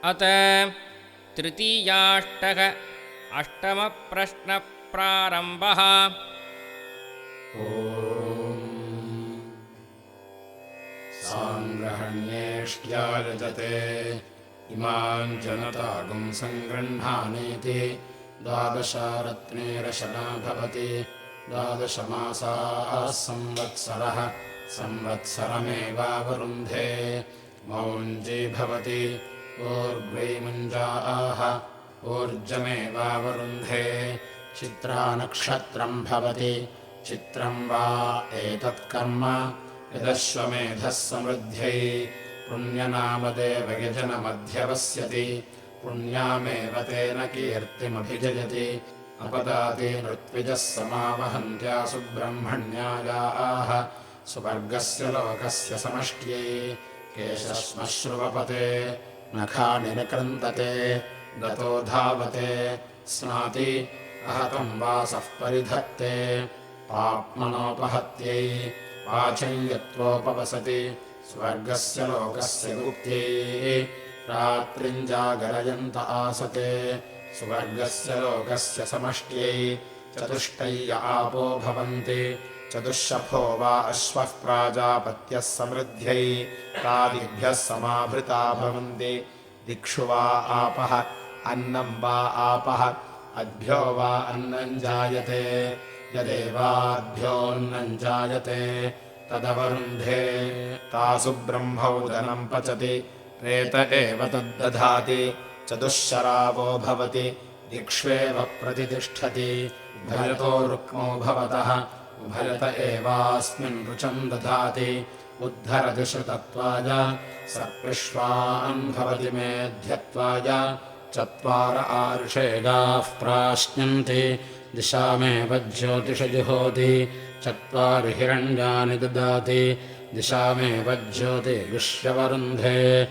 अत तृतीयाष्टक अष्टमप्रश्नप्रारम्भः। साङ्ग्रहण्येष्ट्यायजते इमान् जनतागुं सङ्गृह्णानीति द्वादशारत्नेरशना भवति। द्वादशमासाः संवत्सरः संवत्सरमेवावरुन्धे मौञ्जी भवति। ऊर्ध्वैमुञ्जाः ऊर्जमेवावरुन्धे चित्रानक्षत्रम् भवति। चित्रम् वा एतत्कर्म यदश्वमेधः समृद्ध्यै पुण्यनामदेवयजनमध्यवस्यति। पुण्यामेव तेन कीर्तिमभिजयति। अपदाति ऋत्विजः समावहन्त्यासु ब्रह्मण्यायाः सुवर्गस्य लोकस्य समष्ट्यै। केशश्मश्रुवपते नखानि निकृन्तते गतो धावते स्नाति अहतं वासः परिधत्ते। पाप्मनोपहत्यै वाचय्यत्वोपवसति स्वर्गस्य लोकस्य गुप्त्यै। रात्रिञ्जागरयन्त आसते स्वर्गस्य लोकस्य समष्ट्यै। चतुष्टय्य आपो भवन्ति चतुष्शफो वा अश्वः प्राजापत्यः समृद्ध्यै। तादिभ्यः समाभृता भवन्ति। दिक्षु वा आपः अन्नं वा आपः अद्भ्यो वा अन्नं जायते। यदेवाद्भ्योऽन्नं जायते तदवरुन्धे तासु ब्रह्मौदनं पचति। प्रेत एव तद्दधाति। चतुःशरावो भवति दिक्ष्वेव प्रतितिष्ठति। उभयतो रुक्मो भवतः उभयत एवास्मिन् रुचं दधाति। उद्धरति श्रुतत्वाय सकृष्वान् भवति मेध्यत्वाय। चत्वार आरुषेगाः प्राश्नन्ति दिशामेव ज्योतिषजुहोति। चत्वारि हिरण्यानि ददाति दिशामेव ज्योतिविश्ववरुन्धे।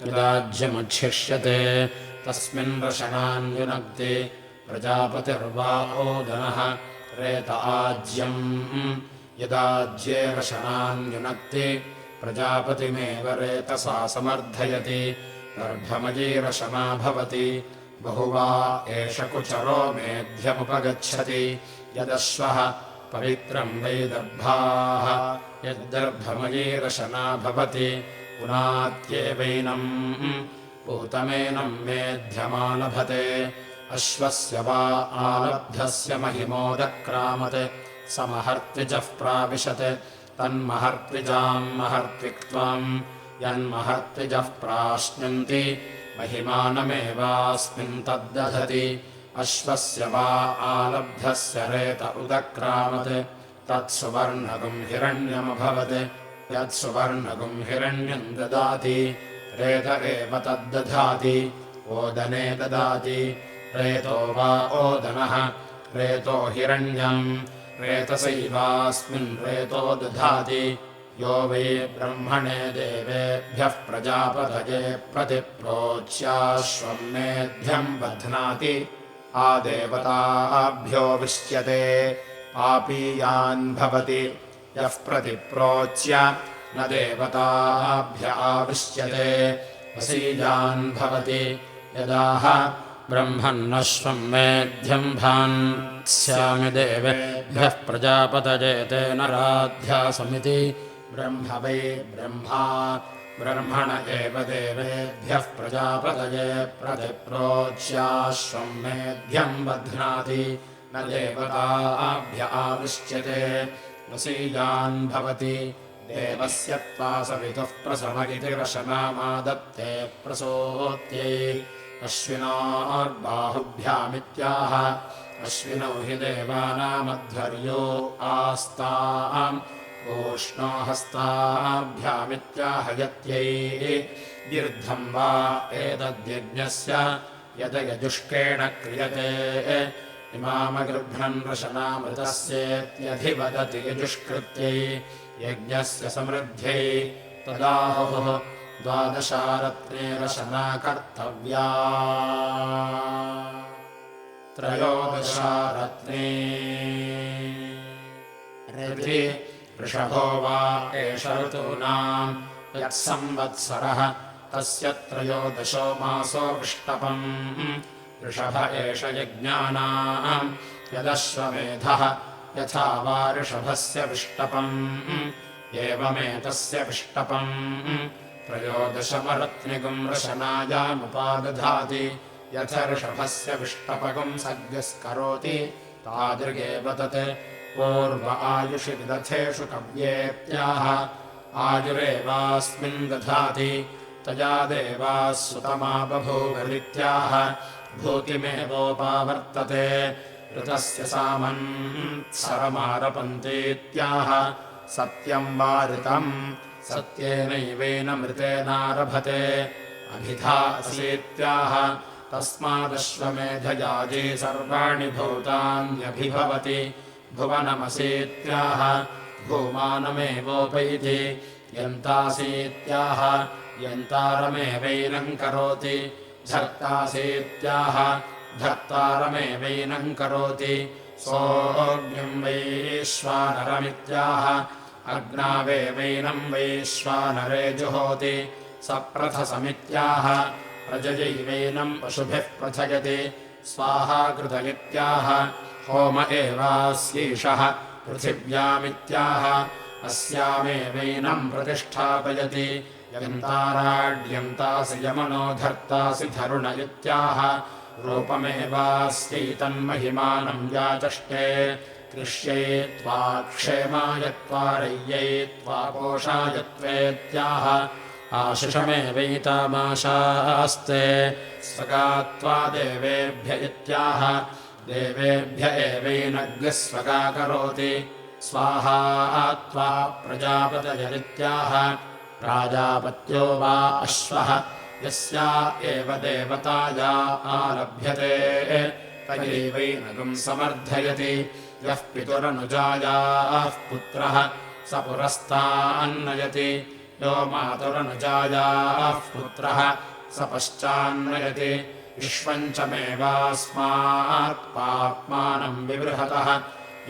राज्यमुच्छिष्यते तस्मिन् रशनान्युनक्ति। प्रजापतिर्वा ओदनः रेत आज्यम्। यदाज्ये रशनान्युनक्ति प्रजापतिमेव रेतसा समर्थयति। गर्भमयी रशना भवति बहुवा एष कुचरो मेध्यमुपगच्छति। यदश्वः पवित्रं वै दर्भाः यद्दर्भमयी रशना भवति। पुनात्येवैनम् पूतमेनं मेध्यमालभते। अश्वस्य वा आलब्धस्य महिमोदक्रामत् समहर्त्विजः प्राविशत्। तन्महर्त्विजाम् महर्त्विक्त्वम् यन्महर्त्विजः प्राश्नन्ति महिमानमेवास्मिन् तद्दधति। अश्वस्य वा आलब्धस्य रेत उदक्रामत् तत्सुवर्णगुं हिरण्यमभवत्। यत्सुवर्णगुं हिरण्यम् ददाति रेत एव तद्दधाति। ओदने ददाति। रेतो वा ओदनः रेतो हिरण्यम् रेतसैवास्मिन् रेतो दधाति। यो वै ब्रह्मणे देवेभ्यः प्रजापतये प्रतिप्रोच्याश्वम् मेध्यम् बध्नाति। आदेवताभ्यो विश्यते पापीयान् भवति। यः प्रतिप्रोच्य न देवताभ्य आविश्यते वसीयान् भवति। यदाह ब्रह्मन्नश्वम् मेध्यम् भान्स्यामि देवेभ्यः प्रजापतये तेन राध्यासमिति। ब्रह्म वै ब्रह्मा ब्रह्मण एव देवेभ्यः प्रजापतये प्रतिप्रोच्याश्वम् मेध्यम् बध्नाति। न देवताभ्य आविश्यते वसीयान् भवति। देवस्य त्वा सवितुः प्रसव इति रशनामादत्ते प्रसूत्यै। अश्विनोर्बाहुभ्यामित्याह अश्विनौ हि देवानामध्वर्यो आस्ताम्। ओष्णो हस्ताभ्यामित्याह यत्यै। दीर्घम् वा एतद्यज्ञस्य यदयजुष्केण क्रियते। इमामगृह्णन् रशनामृतस्येत्यधिवदति यजुष्कृत्यै यज्ञस्य समृद्ध्यै। तदाहुः द्वादशारत्ने रशना कर्तव्या। त्रयोदशारत्ने ऋषभो वा एष ऋतूनाम् यत्संवत्सरः तस्य 13 मासो विष्टपम् ऋषभ एष यज्ञानाम् यदश्वमेधः यथा वा ऋषभस्य विष्टपम् एवमेतस्य विष्टपम् 13 रशनायामुपादधाति यथ ऋषभस्य विष्टपकम् सर्गस्करोति तादृगेव तत् पूर्व आयुषि विदथेषु कव्येत्याह आयुरेवास्मिन् दधाति तया देवाः सुतमा बभूवरित्याह भूतिमेवोपावर्तते ऋतस्य सामन्त्सरमारपन्तीत्याह सत्यम् वा ऋतम् सत्येनैवेन मृतेनारभते अभिधा असीत्याह तस्मादश्वमेधयाजी सर्वाणि भूतान्यभिभवति भुवनमसीत्याह भूमानमेवोपैति यन्तासीत्याह यन्तारमेवैनम् करोति धर्तासीत्याह धर्तारमेवैनम् करोति सोऽग्निम् वैश्वानरमित्याह अग्नावेवैनम् वैश्वानरे जुहोति सप्रथसमित्याह प्रजयैवैनम् पशुभिः प्रथयति स्वाहाकृतमित्याह होम एवास्यैषः पृथिव्यामित्याह अस्यामेवैनम् प्रतिष्ठापयति यन्ताराड्यन्तासि यमनो धर्तासि धरुण इत्याह रूपमेवास्यैतन्महिमानम् याचष्टे कृष्यै त्वा क्षेमायत्वा रय्यै त्वा पोषायत्वेत्याह आशिषमेवैतामाशास्ते स्वगात्वा देवेभ्य इत्याह देवेभ्य एवैनग्निः स्वगा करोति स्वाहा त्वा प्रजापतयरित्याह प्राजापत्यो वा अश्वः यस्या एव देवताया आरभ्यते तयैवैनगम् समर्थयति यः पितुरनुजायाः पुत्रः स पुरस्तान्नयति यो मातुरनुजायाः पुत्रः स पश्चान्नयति विश्वम् च मेवास्मात् पाप्मानम् विबृहतः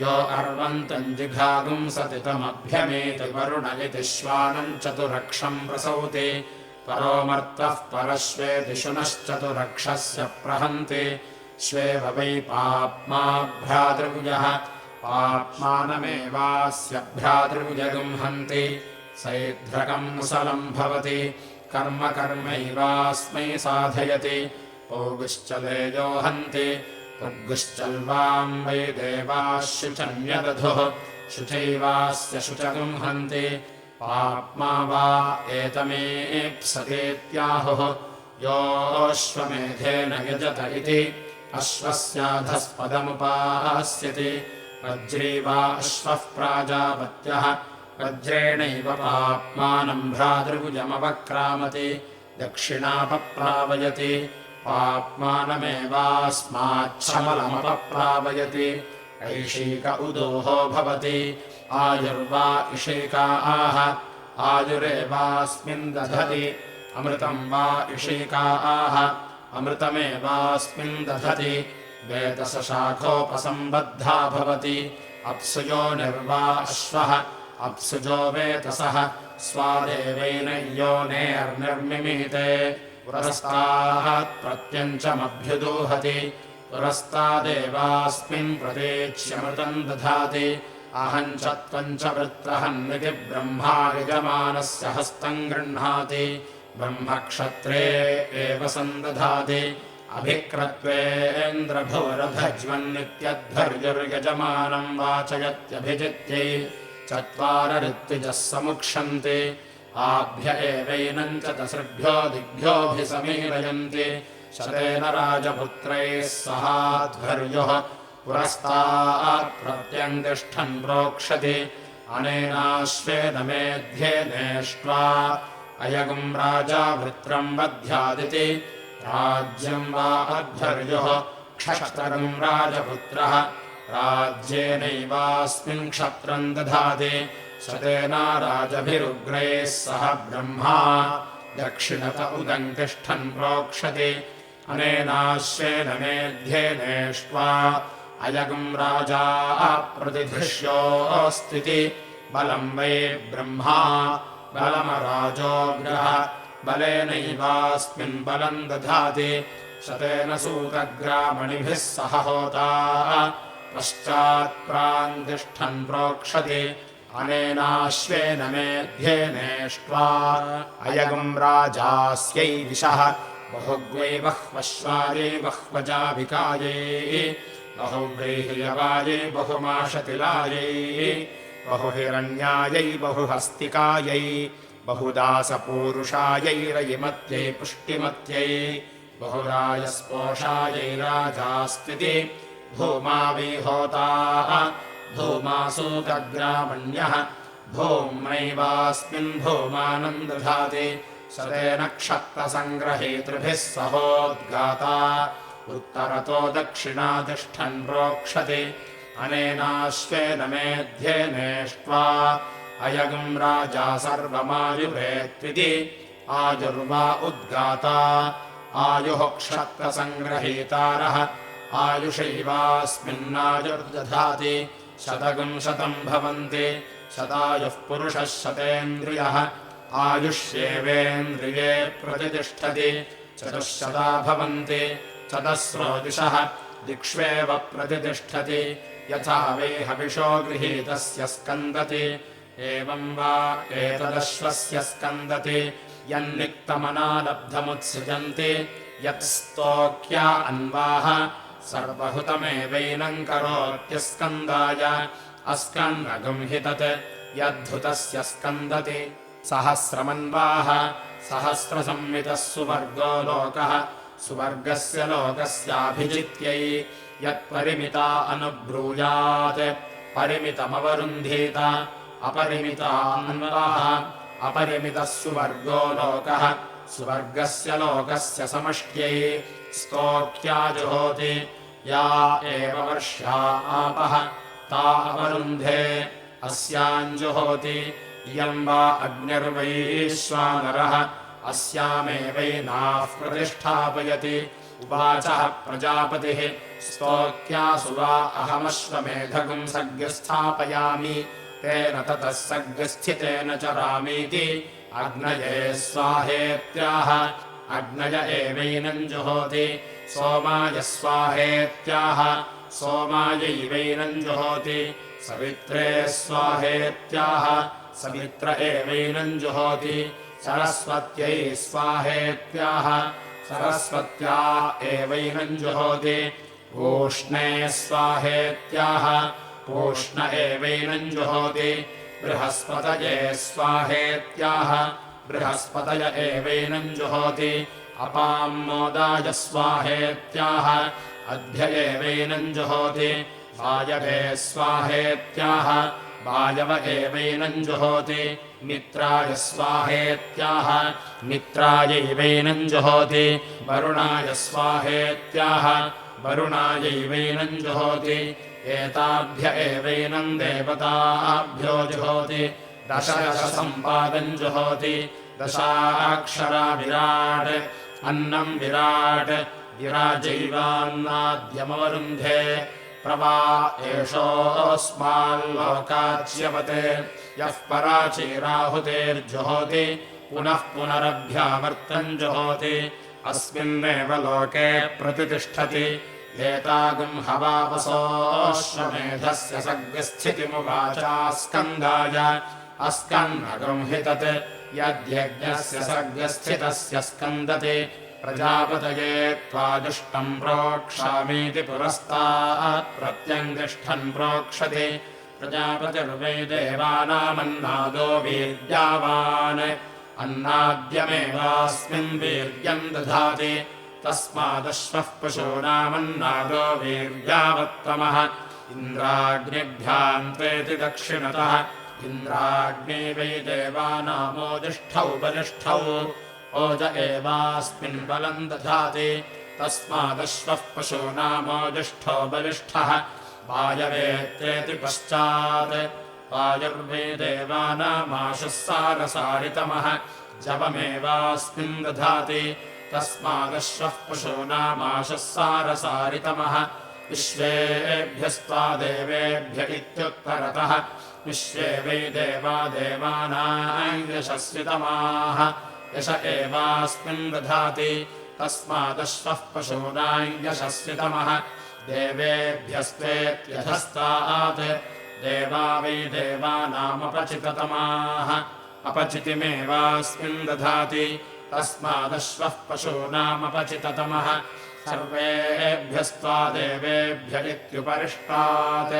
यो अर्वन्तम् जिघागुम् सति तमभ्यमेति वरुण इति श्वानम् चतुरक्षम् प्रसौति परोमर्तः परश्वेति शुनश्चतुरक्षस्य प्रहन्ति श्वेव वै पाप्मा भ्रातृभुजः पाप्मानमेवास्य भ्रातृभुजगुम् हन्ति सैध्रकम् मुसलम् भवति कर्म कर्मैवास्मै साधयति पौगुश्च लेजो हन्ति पुग्गुश्चल्वाम् वै देवाः शुचन्यदधुः शुचैवास्य शुचगुम् हन्ति पाप्मा वा एतमेप्सतेत्याहुः योऽश्वमेधेन यजत इति अश्वस्याधस्पदमुपास्यति वज्री वा अश्वः प्राजापत्यः वज्रेणैव पाप्मानम् भ्रातृभुजमवक्रामति दक्षिणापप्लावयति पाप्मानमेवास्माच्छमलमपप्लावयति ऐशीक उदोहो भवति आयुर्वा इषिका आह आयुरेवास्मिन् दधति अमृतम् वा इषिका आह अमृतमेवास्मिन् दधति वेतसशाखोपसम्बद्धा भवति अप्सुजो निर्वा अश्वः अप्सुजो वेतसः स्वादेवैन योनेर्निर्मिमीते पुरस्तात् प्रत्यञ्चमभ्युदूहति पुरस्तादेवास्मिन् प्रतीच्यमृतम् दधाति अहम् च त्वम् च वृत्रहन्निति ब्रह्मा यजमानस्य हस्तम् गृह्णाति ब्रह्मक्षत्रे एव सन्दधाति अभिक्रत्वेन्द्रभुवरभज्वन्नित्यध्वर्युर्यजमानम् वाचयत्यभिजित्यै 4 ऋत्विजः समुक्षन्ति आभ्य एवैनम् च दसृभ्यो दिग्भ्योऽभिसमीरयन्ति शतेन राजपुत्रैः सहाध्वर्युः पुरस्तात् प्रत्यङ्तिष्ठन् प्रोक्षति अनेनाश्वेन मेध्येनेष्ट्वा अयगुम् राजा वृत्रम् वध्यादिति राज्यम् वा अध्वर्युः क्षत्रगुम् राजपुत्रः राज्येनैवास्मिन् क्षत्रम् दधाति शतेन राजभिरुग्रैः सह ब्रह्मा दक्षिणत उदम् तिष्ठन् प्रोक्षति अनेनाश्वेन मेध्येनेष्ट्वा अयगुम् राजा प्रतिधृष्योऽस्तिति बलम् वै ब्रह्मा बलमराजोग्रः बलेनैवास्मिन् बलम् दधाति शतेन सूतग्रामणिभिः सह होता पश्चात्प्रान्तिष्ठन् प्रोक्षति अनेनाश्वेन मेध्येनेष्ट्वा अयगुम् राजास्यै दिशः बहुग्वै बह्वश्वायै बह्वजाभिकायै बहुव्रीह्यवायै बहुमाशतिलायै बहुहिरण्यायै बहुहस्तिकायै बहुदासपूरुषायै रयिमत्यै पुष्टिमत्यै बहुरायस्पोषायै राजास्त्विति भूमाविहोता भूमासूतग्रामण्यः भूम्नैवास्मिन् भूमानम् दधाति शतेन क्षत्रसङ्ग्रहेतृभिः सहोद्गाता उत्तरतो दक्षिणातिष्ठन् प्रोक्षति अनेनाश्वेन मेध्येनेष्ट्वा अयगुम् राजा सर्वमायुरेत्विति आयुर्वा उद्गाता आयुः क्षत्रसङ्ग्रहेतारः आयुषैवास्मिन्नायुर्दधाति शतगुम् शतम् भवन्ति शतायुः पुरुषः शतेन्द्रियः आयुष्येवेन्द्रिये प्रतितिष्ठति चतुश्शता भवन्ति चतस्रो दिशः दिक्ष्वेव प्रतितिष्ठति यथा वै हविषो गृहीतस्य स्कन्दति एवम् वा एतदश्वस्य स्कन्दति यन्निक्तमनालब्धमुत्सृजन्ति यत्स्तोक्या अन्वाः सर्वहुतमेवैनम् करोत्यस्कन्दाय अस्कन्नगुम् हि तत् यद्धुतस्य स्कन्दति सहस्रमन्वाः सहस्रसंमितः सुवर्गो लोकः सुवर्गस्य लोकस्याभिजित्यै यत्परिमिता अनुब्रूयात् परिमितमवरुन्धीत अपरिमितान्वाः अपरिमितः सुवर्गो लोकः सुवर्गस्य लोकस्य समष्ट्यै स्तोक्या जुहोति या एव वर्ष्या आपः ता अवरुन्धे अस्याञ्जुहोति इयम् वा अग्निर्वैश्वानरः अस्यामेवैनाः प्रतिष्ठापयति उवाचः प्रजापतिः स्तोक्यासु वा अहमश्वमेधगुम् सर्गस्थापयामि तेन ततः सर्गस्थितेन चरामीति अग्नये स्वाहेत्याह अग्नय एवैनम् जुहोति सोमाय स्वाहेत्याह सोमायैवैनम् जुहोति सवित्रे स्वाहेत्याह सवित्र एवैनम् जुहोति सरस्वत्यै स्वाहेत्याह सरस्वत्या एवैनम् जुहोति पूष्णे स्वाहेत्याह पूष्ण एवैनम् जुहोति बृहस्पतये स्वाहेत्याह बृहस्पतय एवैनम् जुहोति अपाम्मोदाय स्वाहेत्याह अद्य एवैनम् जुहोति वायवे स्वाहेत्याह वायव एवैनम् जुहोति मित्राय स्वाहेत्याह मित्रायैवैनम् जुहोति वरुणाय स्वाहेत्याह वरुणायैवैनम् जुहोति एताभ्य एवैनम् देवताभ्यो जुहोति दश सम्पादम् जुहोति दशाक्षरा विराट् अन्नम् विराट् विराजैवान्नाद्यमवरुन्धे प्रवा एषोऽस्माल्लोकाच्यवते यः पराचीराहुतेर्जुहोति पुनः पुनरभ्यावर्तम् जुहोति अस्मिन्नेव लोके प्रतितिष्ठति एतागुम् हवावसोऽश्वमेधस्य सर्गस्थितिमुवाचास्कन्दाय अस्कन्नगुम् हि तत् यद्यज्ञस्य सर्गस्थितस्य स्कन्दति प्रजापतये त्वाजुष्टम् प्रोक्षामीति पुरस्तात् प्रत्यङ्गिष्ठन् प्रोक्षति प्रजापतिर्वै देवानामन्नादो वीर्यावान् अन्नाद्यमेवास्मिन् वीर्यम् दधाति तस्मादश्वः पशूनामन्नादो वीर्यावत्तमः इन्द्राग्निभ्याम् त्वेति दक्षिणतः इन्द्राग्ने वै देवानामोजिष्ठौ बलिष्ठौ ओज एवास्मिन् बलम् दधाति तस्मादश्वः पशूनामोजिष्ठो बलिष्ठः वायवेत्रेति पश्चात् वायुर्वै देवानामाशुः सारसारितमः जवमेवास्मिन् दधाति तस्मादश्वः पशूनामाशुः सारसारितमः विश्वेभ्यस्त्वा देवेभ्य इत्युत्तरतः विश्वे वै देवा देवानाम् यशस्वितमाः यश एवास्मिन् दधाति तस्मादश्वः पशूनाम् यशस्वितमः देवेभ्यस्त्वेत्यधस्तात् देवा वै देवानामपचिततमाः अपचितिमेवास्मिन् दधाति तस्मादश्वः पशूनामपचिततमः सर्वेभ्यस्त्वा देवेभ्य इत्युपरिष्टात्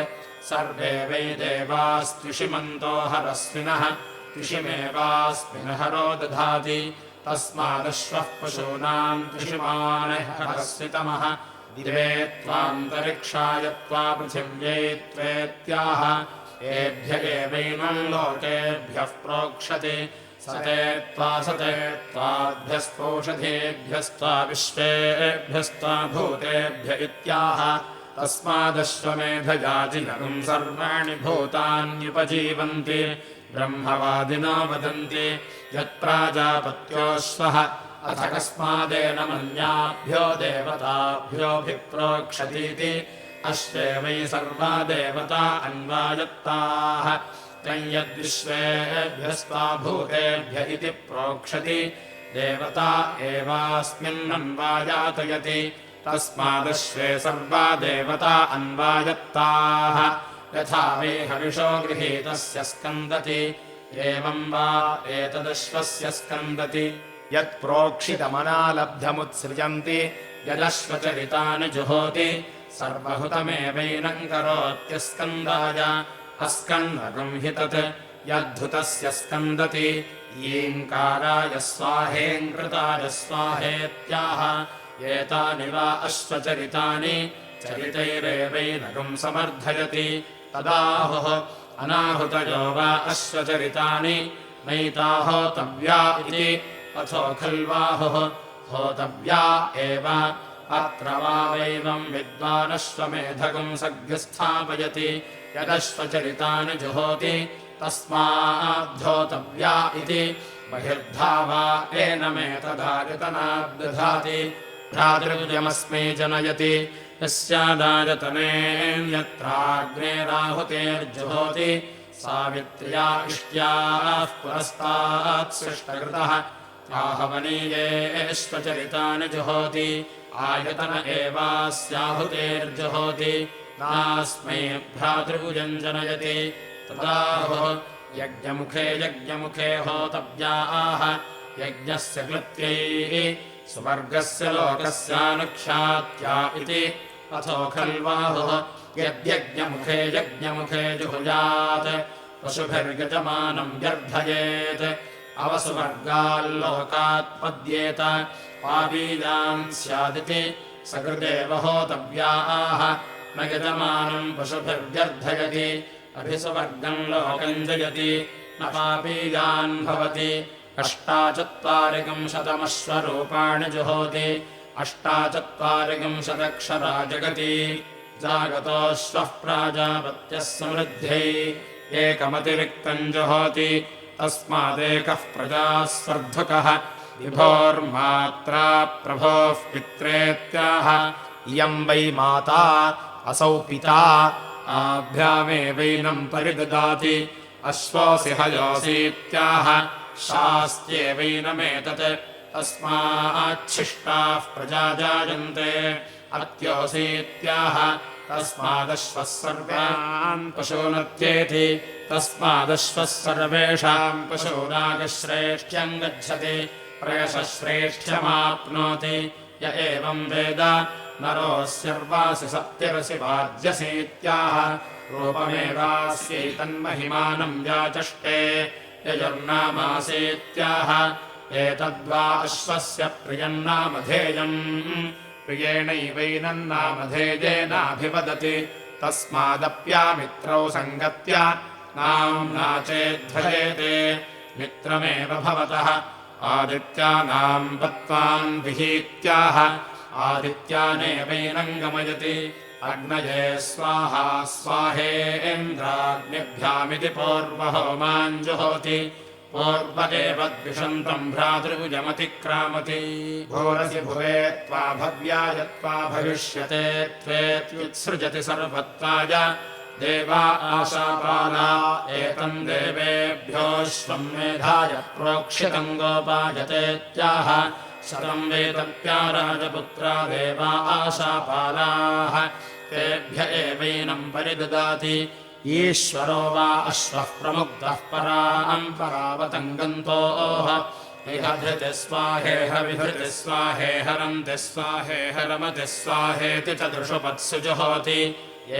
सर्वे वै देवास्त्युषिमन्तो हरस्विनः त्युषिमेवास्मिन्हरो दधाति तस्मादश्वः पशूनाम् त्युषिमान् हरस्वितमः दिवे त्वान्तरिक्षाय त्वा पृथिव्यै त्वेत्याह एभ्य एवैनम् लोकेभ्यः प्रोक्षति सते त्वाभ्यस्त्वौषधेभ्यस्त्वा विश्वेभ्यस्त्वा भूतेभ्य इत्याह तस्मादश्वमेधयाजिनम् सर्वाणि भूतान्युपजीवन्ति ब्रह्मवादिनो वदन्ति यत्प्राजापत्योऽश्वः अथ कस्मादेनमन्याभ्यो देवताभ्योऽभिप्रोक्षतीति अश्वे वै सर्वा देवता अन्वायत्ताः यद्विश्वेभ्यस्त्वा भूतेभ्य इति प्रोक्षति देवता एवास्मिन्नन्वायातयति तस्मादश्वे सर्वा देवता अन्वायत्ताः यथा वै हविषो गृहीतस्य स्कन्दति एवं वा एतदश्वस्य स्कन्दति यत्प्रोक्षितमनालब्धमुत्सृजन्ति यदश्वचरितानि जुहोति सर्वहुतमेवैनम् करोत्यस्कन्दाय अस्कन्नकम् हि तत् यद्धुतस्य स्कन्दति ईङ्काराय स्वाहेङ्कृताय स्वाहेत्याह एतानि वा अश्वचरितानि चरितैरेवैनकम् समर्थयति तदाहुः अनाहुतयो वा अश्वचरितानि नैताहोतव्या इति अथो खल्वाहुः होतव्या एव अत्र वा वैवम् विद्वानश्वमेधकम् सग्स्थापयति यदश्वचरितानि जुहोति तस्माद्धोतव्या इति बहिर्धा वा एनमेतदायतनाद्दधाति भ्रातृव्यमस्मै जनयति यस्यादायतनेऽन्यत्राग्नेराहुतेर्जुहोति सावित्र्या इष्ट्याः पुरस्तात् सृष्टकृतः आहवनीयेष्वचरितानि जुहोति आयतन एवास्याहुतेर्जुहोति नास्मै भ्रातृभुजम् जनयति तदाहुः यज्ञमुखे होतव्याः यज्ञस्य कृत्यैः सुवर्गस्य लोकस्यानुख्यात्या इति अथो खल्वाहुः यद्यज्ञमुखे जुहुयात् पशुभिर्यजमानम् व्यर्थयेत् अवसुवर्गाल्लोकात्पद्येत पापीयान् स्यादिति सकृदेव होतव्याः न यजमानम् पशुभिर्व्यर्थयति अभिसुवर्गम् लोकम् जयति न पापीयान् भवति अष्टाचत्वारिकम् शतमश्वरूपाणि जुहोति अष्टाचत्वारिकंशदक्षरा जगति जागतोऽश्वः प्राजापत्यः समृद्ध्यै एकमतिरिक्तम् जुहोति तस्मादेकः प्रजास्वर्धुकः विभोर्मात्रा प्रभोः पित्रेत्याह इयम् वै माता असौ पिता आभ्यामेवैनम् परिददाति अश्वोऽसि हयोऽसीत्याह शास्त्येवैनमेतत् तस्माच्छिष्टाः प्रजा जायन्ते अत्योऽसीत्याह तस्मादश्वः सर्वान् पशूनत्येति तस्मादश्वः सर्वेषाम् पशूनागश्रेष्ठ्यम् गच्छति प्रयशश्रेष्ठ्यमाप्नोति य एवम् वेद नरोऽस्यर्वासि सप्तिरसि वाज्यसीत्याह रूपमेवास्यैतन्महिमानम् व्याचष्टे यजुर्नामासीत्याह एतद्वा अश्वस्य प्रियन्नामधेयम् प्रियेणैवैनन्नामधेयेनाभिवदति तस्मादप्यामित्रौ सङ्गत्य नाम्ना चेद्धयेते मित्रमेव भवतः आदित्यानाम् पत्वान् विहीत्याह आदित्यानेवैनम् गमयति अग्नये स्वाहा स्वाहेन्द्राग्निभ्यामिति पूर्वहोमान् जुहोति पूर्व एव द्विषन्तम् भ्रातृभुजमतिक्रामति भूरसि भुवे त्वा भव्याय त्वा भविष्यते त्वेत्युत्सृजति सर्वत्वाय देवा आशापाला एतम् देवेभ्योऽश्वम् मेधाय प्रोक्षितम् गोपायतेत्याह शतम् वेदप्या राजपुत्रा देवा आशापालाः तेभ्य एवैनम् परिददाति ईश्वरो वा अश्वः प्रमुग्धः पराम् गन्तोः इह धृतिः स्वाहेह विधृतिः स्वाहेहरन्तिः स्वाहेहरमतिः स्वाहेति च दृशुपत्सु जुहोति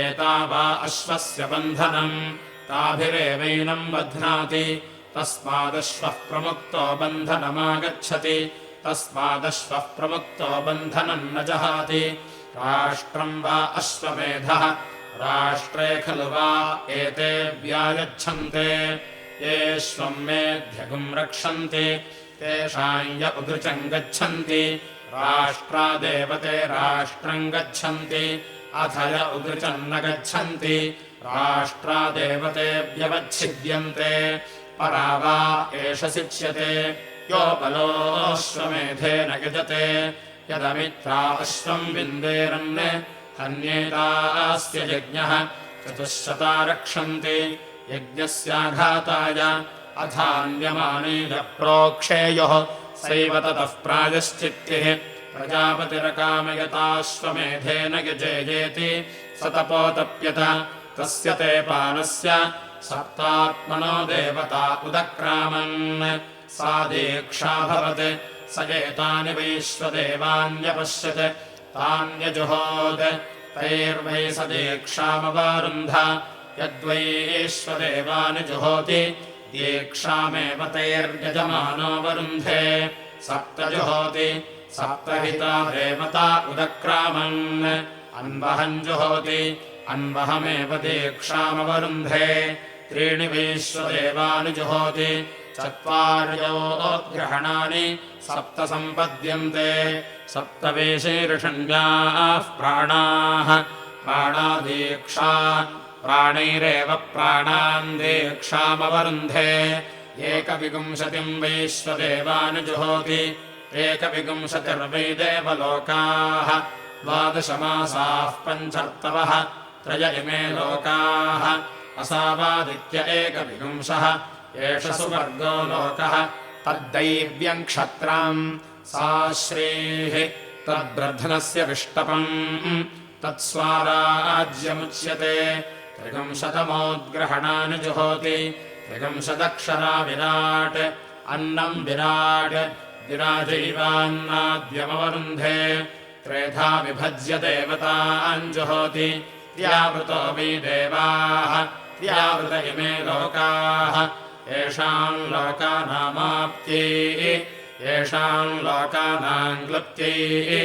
एता वा अश्वस्य बन्धनम् ताभिरेवैनम् बध्नाति तस्मादश्वः प्रमुक्तो बन्धनमागच्छति तस्मादश्वः प्रमुक्तो बन्धनम् न जहाति राष्ट्रम् वा अश्वमेधः राष्ट्रे खलु वा एते व्यायच्छन्ते ये स्वम् मेध्यगुम् रक्षन्ति तेषाम् य उदृचम् गच्छन्ति राष्ट्रादेवते राष्ट्रम् गच्छन्ति अथ य उदृचम् न गच्छन्ति राष्ट्रादेवते व्यवच्छिद्यन्ते परा वा एष शिच्यते यो बलोऽश्वमेधेन यजते यदमित्रा अश्वम् विन्देरन् हन्येतास्य यज्ञः चतुश्शता रक्षन्ति यज्ञस्याघाताय अथान्यमानेन प्रोक्षेयोः सैव ततः प्रायश्चित्तिः प्रजापतिरकामयताश्वमेधेन यजेयेति स तपोतप्यत तस्य ते पानस्य सप्तात्मनो देवता उदक्रामन् सा दीक्षाभवत् स एतानि वैश्वदेवान्यपश्यत् तान्यजुहोत् तैर्वै स दीक्षामवारुन्ध यद्वैश्वदेवानि जुहोति दीक्षामेव तैर्यजमानो वरुन्धे सप्त जुहोति सप्तहिता देवता उदक्रामन् अन्वहम् जुहोति अन्वहमेव दीक्षामवरुन्धे त्रीणि वैश्वदेवानि जुहोति चत्वार्योग्रहणानि सप्त सम्पद्यन्ते सप्तवेशीर्षण्याः प्राणाः प्राणादीक्षा प्राणैरेव प्राणान् दीक्षामवरुन्धे एकविंशतिम् वैश्वदेवानि जुहोति एकविंशतिर्वै देवलोकाः 12 मासाः पञ्चर्तवः त्रय इमे लोकाः असावादित्य एकविंशः एष सुवर्गो लोकः तद्दैव्यम् क्षत्राम् सा श्रीः तद्ब्रध्नस्य विष्टपम् तत्स्वाराज्यमुच्यते 30मोद्ग्रहणानि जुहोति 30 विराट् अन्नम् विराट् विराजैवान्नाद्यमवरुन्धे त्रेधा विभज्य देवतान् जुहोति त्र्यावृतो वै देवाः त्र्यावृत इमे लोकाः येषाम् लोकानामाप्त्यै येषाम् लोकानाम् क्लृप्त्यै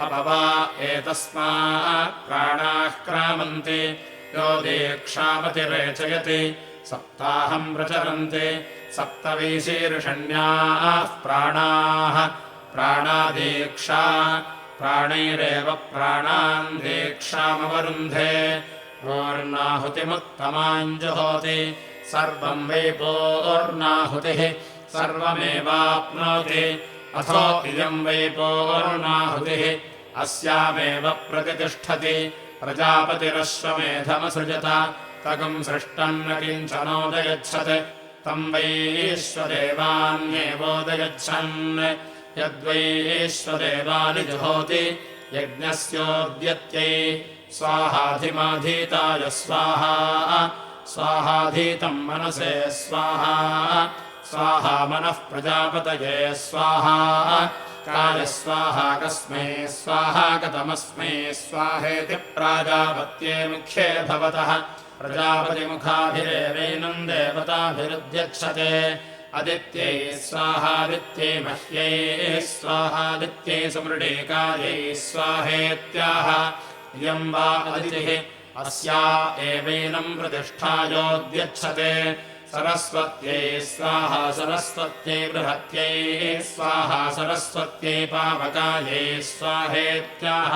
अपवा एतस्मात् प्राणाः क्रामन्ति यो दीक्षामतिरेचयति सप्ताहम् प्रचरन्ति सप्तवीशीर्षण्याः प्राणाः प्राणादीक्षा प्राणैरेव प्राणान् दीक्षामवरुन्धे पूर्णाहुतिमुत्तमाम् जुहोति सर्वम् वै पूर्णाहुतिः सर्वमेवाप्नोति अथो इयम् वै पूर्णाहुतिः अस्यामेव प्रतितिष्ठति प्रजापतिरश्वमेधमसृजत तगुम् सृष्टम् न किञ्चनोदयच्छत् तम् वैश्वदेवान्येवोदयच्छन् यद्वैश्वदेवानि जुहोति यज्ञस्योद्यत्यै स्वाहाधिमाधीताय स्वाहा स्वाहाधीतम् मनसे स्वाहा स्वाहा मनः प्रजापतये स्वाहा काय स्वाहा कस्मै स्वाहा कतमस्मै स्वाहेति प्राजापत्ये मुख्ये भवतः प्रजापतिमुखाभिरेवैनम् देवताभिरुद्यच्छते अदित्यै स्वाहादित्यै मह्यै स्वाहादित्यै सुमृडीकायै स्वाहेत्याह इयम् वा अदितिः अस्या एवैनम् प्रतिष्ठायोद्यच्छते सरस्वत्यै स्वाहा सरस्वत्यै बृहत्यै स्वाहा सरस्वत्यै पावकायै स्वाहेत्याह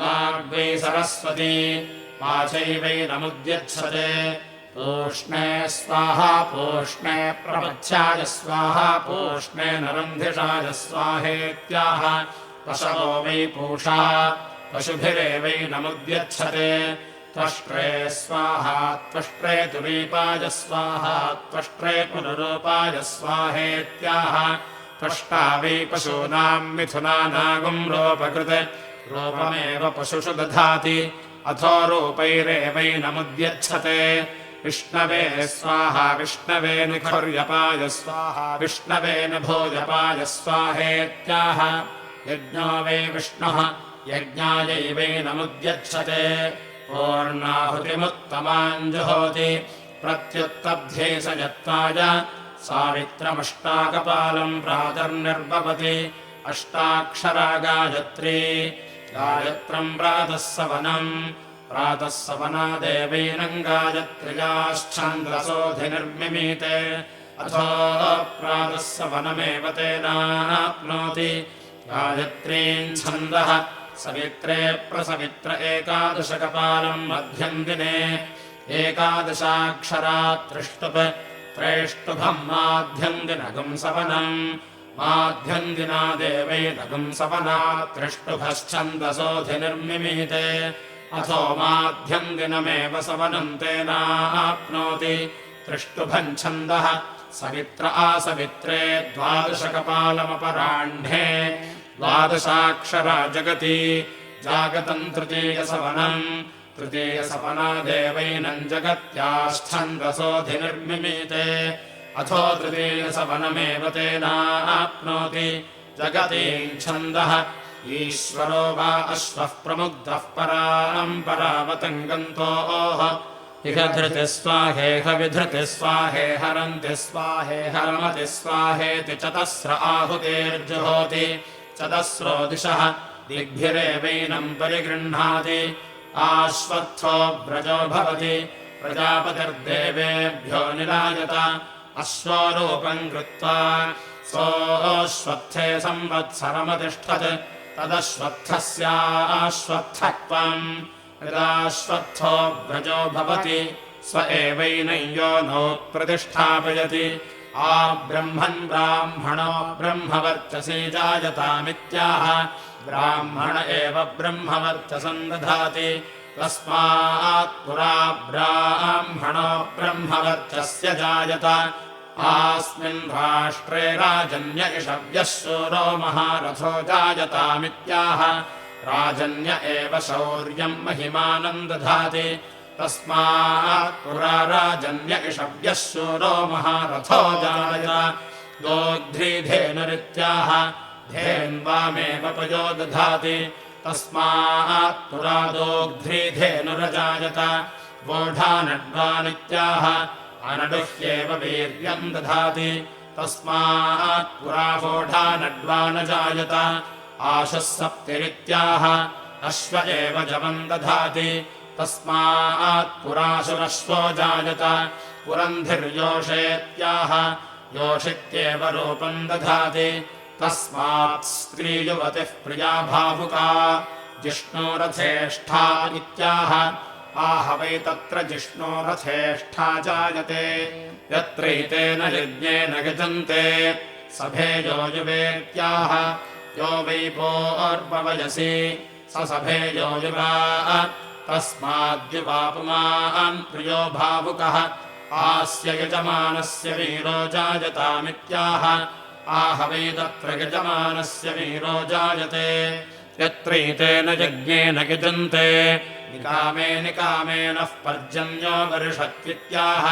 वाग्वै सरस्वती वाचैवैनमुद्यच्छते पूष्णे स्वाहा पूष्णे प्रपथ्याय स्वाहा पूष्णे नरन्धिषाय स्वाहेत्याह पशवो वै पूषा पशुभिरेवैनमुद्यच्छते त्वष्ट्रे स्वाहा त्वष्ट्रे तुरीपाय स्वाहा त्वष्ट्रे पुनरूपाय स्वाहेत्याह त्वष्टा वै पशूनाम् मिथुनानागुम् रोपकृत रूपमेव पशुषु दधाति अथो रूपैरेवैनमुद्यच्छते विष्णवे स्वाहा विष्णवे निखर्यपाय स्वाहा विष्णवे नभोजपाय स्वाहेत्याह यज्ञो वै विष्णुः यज्ञायैवैनमुद्यच्छते पूर्णाहुतिमुत्तमाम् जुहोति प्रत्युत्तब्ध्ये स यत्त्वाय सावित्रमष्टाकपालम् प्रातर्निर्भवति अष्टाक्षरा गायत्री गायत्रम् प्रातः सवनम् प्रातः सवना देवैनम् गायत्र्याश्छन्द्रसोऽधिनिर्मिमीते अथो प्रातः सवनमेव तेनाप्नोति गायत्रीम् छन्दः सवित्रे प्रसवित्र एकादशकपालम् मध्यम् दिने एकादशाक्षरा त्रिष्टुप् त्रैष्टुभम् माध्यम् दिनगुम् सवनम् माध्यम् दिना देवैनगुम् सवना त्रिष्टुभश्छन्दसोऽधिनिर्मिमीते अथो माध्यम् दिनमेव सवनम् तेनाप्नोति त्रिष्टुभम् छन्दः सवित्र आसवित्रे द्वादशकपालमपराह्णे द्वादशाक्षरा जगति जागतम् तृतीयसवनम् तृतीयसवना देवैनम् जगत्याश्छन्दसोऽधिनिर्मिमीते अथो तृतीयसवनमेव तेनाप्नोति जगतीम् छन्दः ईश्वरो वा अश्वः प्रमुग्धः पराम् परावतङ्गन्तोः इह धृति स्वाहेह विधृति स्वाहेह रन्ति स्वाहेह रमति स्वाहेति चतस्र आहुतेर्जुहोति चतस्रो दिशः दिग्भिरेवैनम् परिगृह्णाति आश्वत्थो व्रजो भवति प्रजापतिर्देवेभ्यो निरायत अश्वरूपम् कृत्वा सोऽश्वत्थे संवत्सरमतिष्ठत् तदश्वत्थस्याश्वत्थत्वम् यदाश्वत्थो व्रजो भवति स्व एवैनं यो नो प्रतिष्ठापयति आब्रह्मन् ब्राह्मणो ब्रह्मवर्चसी जायतामित्याह ब्राह्मण एव ब्रह्मवर्चसम् दधाति तस्मात् पुरा ब्राह्मणो ब्रह्मवर्चस्य जायत आस्मिन् राष्ट्रे राजन्य इषव्यः शूरो महारथो जायतामित्याह राजन्य एव शौर्यम् महिमानम् दधाति तस्मात् पुरा राजन्य इषव्यः शूरो महारथो जायत दोग्ध्रीधेनुरित्याह धेन्वामेव पयो दधाति तस्मात् पुरा दोग्ध्रीधेनुरजायत वोढानड्वानित्याह अनडुह्येव वीर्यम् दधाति तस्मात् पुरा वोढानड्वान जायत आशः सप्तिरित्याह अश्व एव जवम् दधाति तस्मात् पुराशुरश्वो जायत पुरन्धिर्योषेत्याह योषित्येव रूपम् दधाति तस्मात् स्त्रीयुवतिः प्रिया भावुका जिष्णोरथेष्ठा इत्याह आह वै तत्र जिष्णोरथेष्ठा जायते यत्रैतेन यज्ञेन गजन्ते सभेयो युवेत्याह यो वै पूर्ववयसि स सभेयो युवा तस्माद्युवापुमान् प्रियो भावुकः आस्य यजमानस्य वीरो जायतामित्याह आह वै तत्र यजमानस्य वीरो जायते यत्रैतेन यज्ञेन यजन्ते निकामे निकामेनः पर्जन्यो वर्षत्वित्याह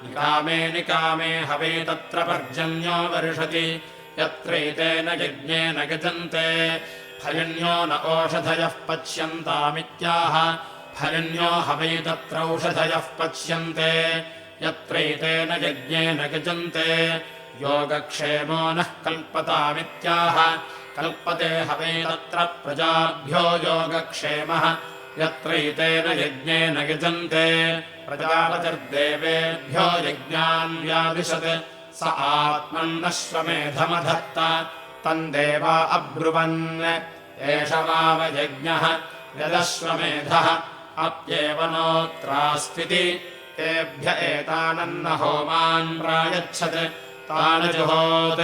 निकामे निकामे हवे तत्र पर्जन्यो वर्षति यत्रैतेन यज्ञेन यजन्ते फलिन्यो न ओषधयः पच्यन्तामित्याह फलिन्यो हवै तत्र औषधयः पच्यन्ते यत्रैतेन यज्ञेन यजन्ते योगक्षेमो नः कल्पतामित्याह कल्पते हवै तत्र प्रजाभ्यो योगक्षेमः यत्रैतेन यज्ञेन यजन्ते प्रजापतिर्देवेभ्यो यज्ञान् व्यादिशत् स आत्मन्नश्वमेधमधत्त तम् देवा अब्रुवन् एष वावयज्ञः यदश्वमेधः अप्येव नोऽत्रास्त्विति तेभ्य एतानन्न होमान् प्रायच्छत् तान् जुहोत्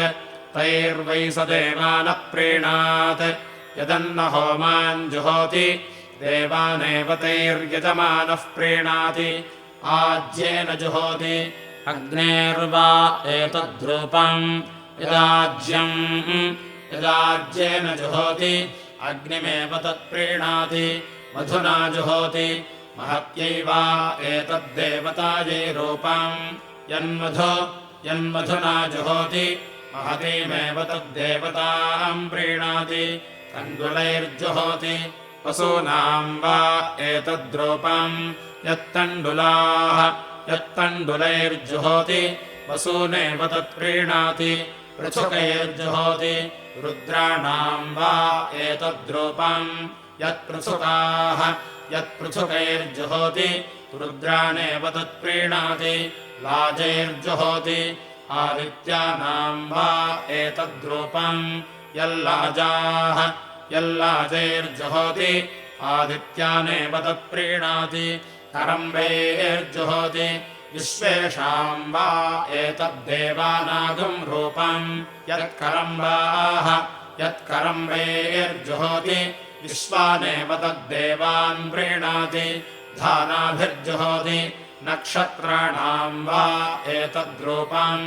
तैर्वै स देवानः प्रीणात् यदन्न होमान् जुहोति देवानेव तैर्यजमानः प्रीणाति आज्येन जुहोति अग्नेर्वा एतद्रूपम् यदाज्येन जुहोति अग्निमेव तत्प्रीणाति मधुना जुहोति महत्यैवा एतद्देवतायै रूपम् यन्मधुना जुहोति महतीमेव तद्देवताम् प्रीणाति तण्डुलैर्जुहोति वसूनाम् वा एतद्रूपम् यत्तण्डुलैर्जुहोति वसूनेव तत्प्रीणाति पृथुकैर्जुहोति रुद्राणाम् वा एतद्रूपम् यत्पृथुकैर्जुहोति रुद्राणेव तत्प्रीणाति लाजैर्जुहोति आदित्यानाम् वा एतद्रूपम् यल्लाजैर्जुहोति आदित्यानेव तत्प्रीणाति करम्बैर्जुहोति विश्वेषाम् वा एतद्देवानागम् रूपम् यत्करम्बैर्जुहोति विश्वानेव तद्देवान् प्रीणाति धानाभिर्जुहोति नक्षत्राणाम् वा एतद्रूपम्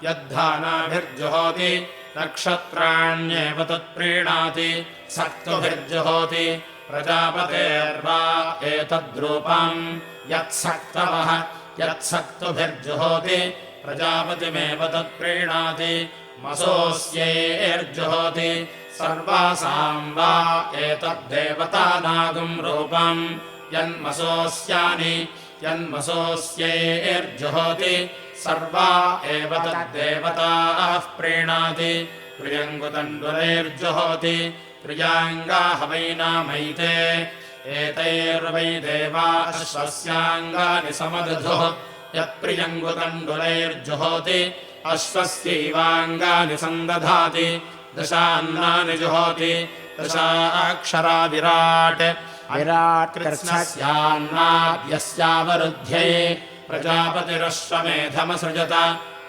यद्धानाभिर्जुहोति नक्षत्राण्येव तत्प्रीणाति सक्तुभिर्जुहोति प्रजापतेर्वा एतद्रूपम् यत्सक्तुभिर्जुहोति प्रजापतिमेव तत्प्रीणाति मसोऽस्यैर्जुहोति सर्वासाम् वा एतद्देवतानागम् रूपम् यन्मसोऽस्यैर्जुहोति सर्वा एव तद्देवताः प्रीणाति प्रियङ्गुतण्डुलैर्जुहोति प्रियाङ्गाहवैनामैते एतैर्वै देवा अश्वस्याङ्गानि समदधुः यत्प्रियङ्गुतण्डुलैर्जुहोति अश्वस्यैवाङ्गानि सन्दधाति दशान्नानि जुहोति दशाक्षरा विराट् कृत्स्नस्यान्नाद्यस्यावरुध्ये प्रजापतिरश्वमेधमसृजत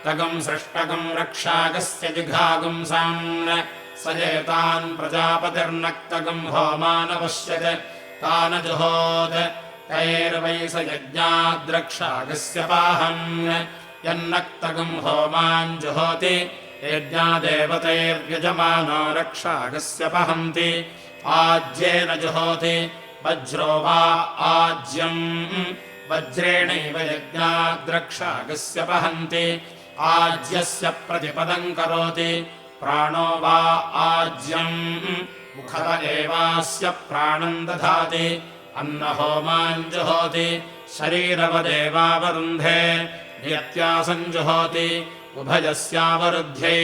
तगम् सृष्टगम् रक्षाकस्य जिघागुंसान् स एतान् प्रजापतिर्नक्तगम् होमानपश्यत् तान् जुहोत् तैर्वै स यज्ञाद्रक्षाकस्य पाहन् यन्नक्तगम् होमान् जुहोति यज्ञादेवतैर्यजमानो रक्षाकस्य पहन्ति आज्येन जुहोति वज्रो वा आज्यम् वज्रेणैव यज्ञाद्रक्षाकस्य पहन्ति आज्यस्य प्रतिपदम् करोति प्राणो वा आज्यम् मुखत एवास्य प्राणम् दधाति अन्नहोमान् जुहोति शरीरवदेवावरुन्धे नियत्यासम् जुहोति उभयस्यावरुद्ध्यै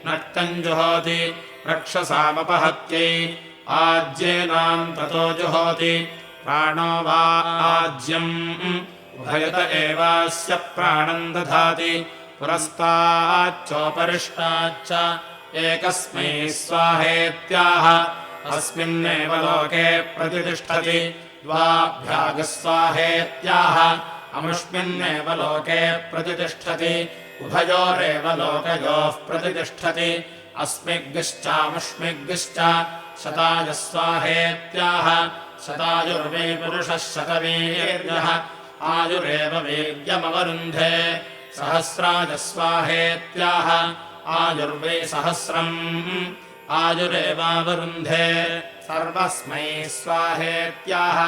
नक्तम् जुहोति रक्षसामपहत्यै आज्येनाम् ततो जुहोति प्राणो वा आज्यम् उभयत एवास्य प्राणम् दधाति पुरस्ताच्चोपरिष्टाच्च एकस्मै स्वाहेत्याह अस्मिन्नेव लोके प्रतितिष्ठति द्वाभ्यागस्वाहेत्याह अमुष्मिन्नेव लोके प्रतितिष्ठति उभयोरेव लोकयोः प्रतितिष्ठति अस्मिग्श्चामुष्मिग्श्च शतायस्वाहेत्याह शतायुर्वै पुरुषः शतवीर्यः आयुरेव वीर्यमवरुन्धे सहस्रायस्वाहेत्याह आयुर्वै सहस्रम् आयुरेवावरुन्धे सर्वस्मै स्वाहेत्याह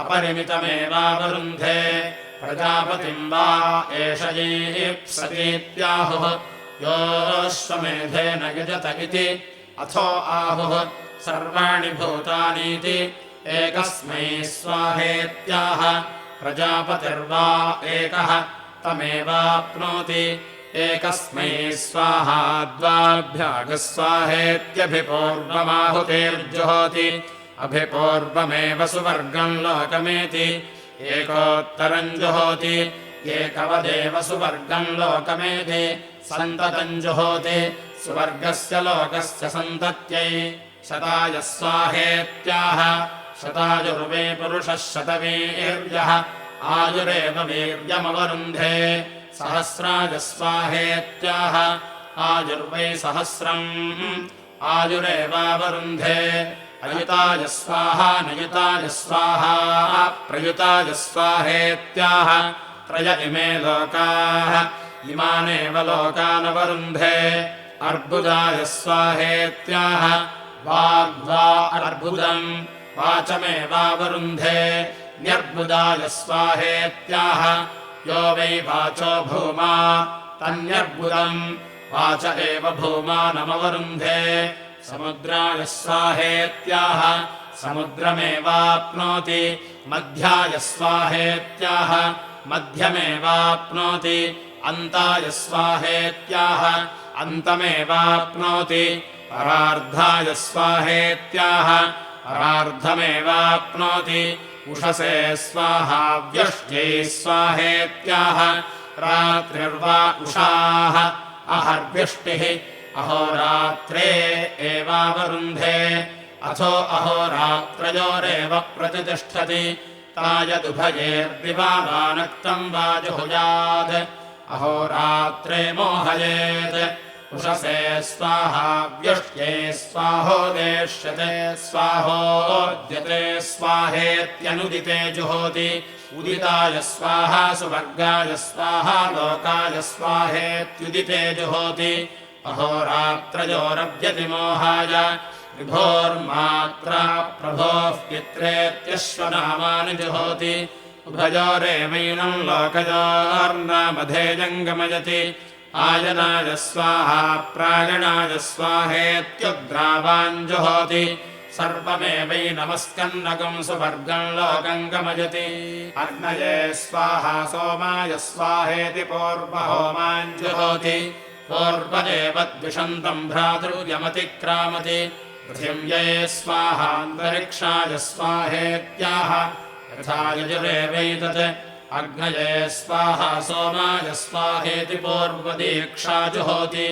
अपरिमितमेवावरुन्धे प्रजापतिम् वा एष ईप्सतीत्याहुः योऽश्वमेधेन यजत इति अथो आहुः सर्वाणि भूतानीति एकस्मै स्वाहेत्याह प्रजापतिर्वा एकः तमेवाप्नोति एकस्मै स्वाहा द्वाभ्यागस्वाहेत्यभिपूर्वमाहुतेर्जुहोति अभिपूर्वमेव सुवर्गम् लोकमेति एकोत्तरम् जुहोति एकवदेव सुवर्गम् लोकमेति सन्ततम् जुहोति सुवर्गस्य लोकस्य सन्तत्यै शतायस्वाहेत्याह शतायुर्वै पुरुषः शतवीर्यः आयुरेव वीर्यमवरुन्धे सहस्रायस्वाहेत्याह आयुर्वै सहस्रम् आयुरेवावरुन्धे अयुताय स्वाहा नयुताय स्वाहा प्रयुताय स्वाहेत्याह त्रय इमे लोकाः इमानेव लोकानवरुन्धे अर्बुदाय स्वाहेत्याह वाग्वा अर्बुदम् वाचमेवावरुन्धे न्यर्बुदाय स्वाहेत्याह यो वै वाचो भूमा तन्यर्बुदम् वाच एव भूमानमवरुन्धे समुद्राय स्वाहेत्याह समुद्रमेवाप्नोति मध्याय स्वाहेत्याह मध्यमेवाप्नोति अन्ताय स्वाहेत्याह अन्तमेवाप्नोति परार्धाय स्वाहेत्याह परार्धमेवाप्नोति उषसे स्वाहा व्यष्ट्यै स्वाहेत्याह रात्रिर्वा उषाः अहर्व्यष्टिः अहोरात्रे एवावरुन्धे अथो अहोरात्रयोरेव प्रतितिष्ठति तायदुभयेर्दिवानक्तम् वा जुहुयात् अहोरात्रे मोहयेत् उषसे स्वाहा व्यष्ट्ये स्वाहोदेष्यते स्वाहोद्यते स्वाहेत्यनुदिते जुहोति उदिताय स्वाहा सुवर्गाय स्वाहा लोकाय स्वाहेत्युदिते जुहोति अहोरात्रयोरव्यतिमोहाय विभोर्मात्रा प्रभोः पित्रेत्यश्वनामानि जुहोति उभयोरेवैनम् लोकयोर्नामधेयम् गमयति आयनाय स्वाहा प्रायणाय स्वाहेत्युग्रावान् जुहोति सर्वमेवैनमस्कन्नकम् सुवर्गम् लोकम् गमयति अग्नये स्वाहा सोमाय स्वाहेति पूर्वहोमान् जुहोति पूर्वदेव द्विषन्तम् भ्रातृयमतिक्रामति पृथिव्यै स्वाहान्तरिक्षाय स्वाहेत्याह यथा यजुरेवैतत् अग्नये स्वाहा सोमाय स्वाहेति पूर्वदीक्षा जुहोति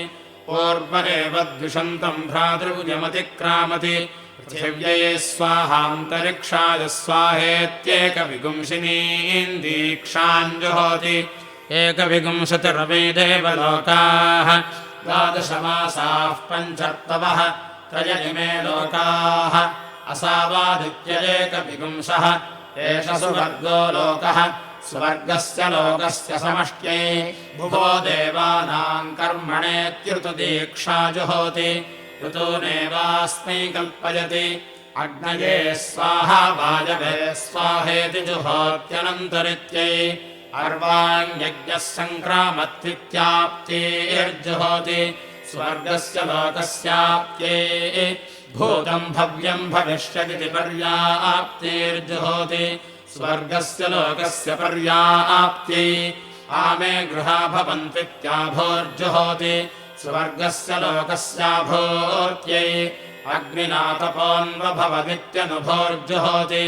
पूर्वदेव द्विषन्तम् भ्रातृयमतिक्रामति पृथिव्यै स्वाहान्तरिक्षाय स्वाहेत्येकविगुंसिनीम् दीक्षाम् जुहोति एकविगुंशतिर्वै देवलोकाः द्वादशमासाः पञ्चर्तवः त्रय इमे लोकाः असावादित्यैकविगुंसः एष सुवर्गो लोकः स्वर्गस्य लोकस्य समष्ट्यै भुवो देवानाम् कर्मणेत्युतदीक्षा जुहोति ऋतूनेवास्मै कल्पयति अग्नये स्वाहा वायवे स्वाहेति जुहोत्यनन्तरित्यै अर्वाण्यज्ञः सङ्क्रामत्वित्याप्तेर्जुहोति स्वर्गस्य लोकस्याप्त्यै भूतम् भव्यम् भविष्यदिति पर्याप्तेर्जुहोति स्वर्गस्य लोकस्य पर्याप्त्यै आमे गृहा भवन्त्वित्याभोर्जुहोति स्वर्गस्य लोकस्याभूत्यै अग्निनातपोऽन्वभवदित्यनुभोर्जुहोति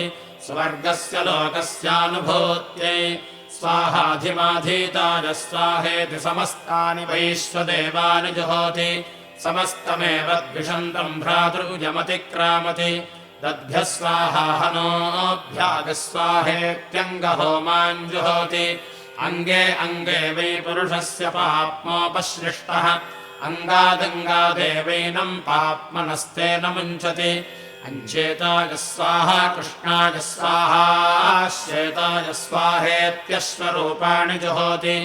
स्वर्गस्य लोकस्यानुभूत्यै स्वाहाधिमाधीताय स्वाहेति समस्तानि वैश्वदेवानि जुहोति समस्तमेव द्विषन्तम् भ्रातृयमतिक्रामति तद्भ्यः स्वाहा हनोऽभ्यागस्वाहेत्यङ्गहोमान् जुहोति अङ्गे अङ्गे वै पुरुषस्य पाप्मोपसृष्टः अङ्गादङ्गादेवैनम् पाप्मनस्तेन मुञ्चति अञ्चेताय स्वाहा कृष्णाय स्वाहा श्वेताय स्वाहेत्यश्वरूपाणि जुहोति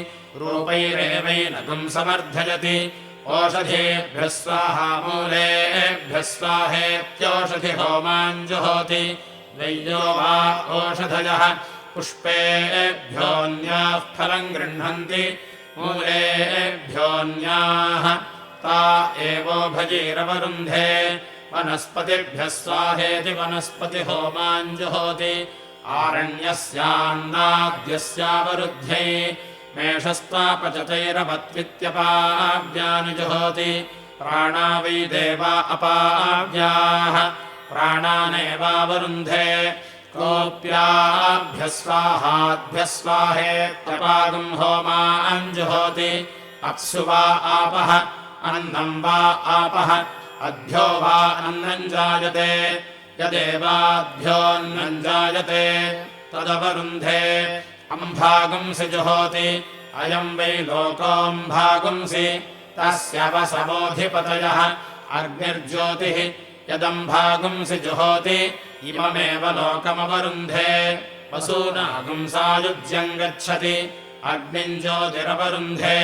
रूपैरेवैनकम् समर्थयति ओषधीभ्यः स्वाहा मूलेभ्यः स्वाहेत्योषधिहोमान् जुहोति द्वय्यो वा ओषधयः पुष्पेभ्योऽन्याः फलम् गृह्णन्ति मूलेभ्योऽन्याः ता एवोभजीरवरुन्धे वनस्पतिभ्यः स्वाहेति वनस्पतिहोमान् जुहोति आरण्यस्यान्नाद्यस्यावरुध्ये मेषस्त्वापचतैरवत्वित्यपाव्यानि जुहोति प्राणा वै देवा अपाव्याः प्राणानेवावरुन्धे कोऽप्याभ्यः स्वाहाभ्यः स्वाहेत्यपागम् होमान् जुहोति अप्सु वा आपः अन्नम् वा आपः अभ्यो वा अन्नम् जायते यदेवाभ्योऽन्नम् जायते तदवरुन्धे अम्भागुंसि जुहोति अयम् वै लोकोऽम्भागुंसि तस्य वसवोऽधिपतयः अग्निर्ज्योतिः यदम्भागुंसि जुहोति इममेव लोकमवरुन्धे वसूनागुं सायुज्यम् गच्छति अग्निम् ज्योतिरवरुन्धे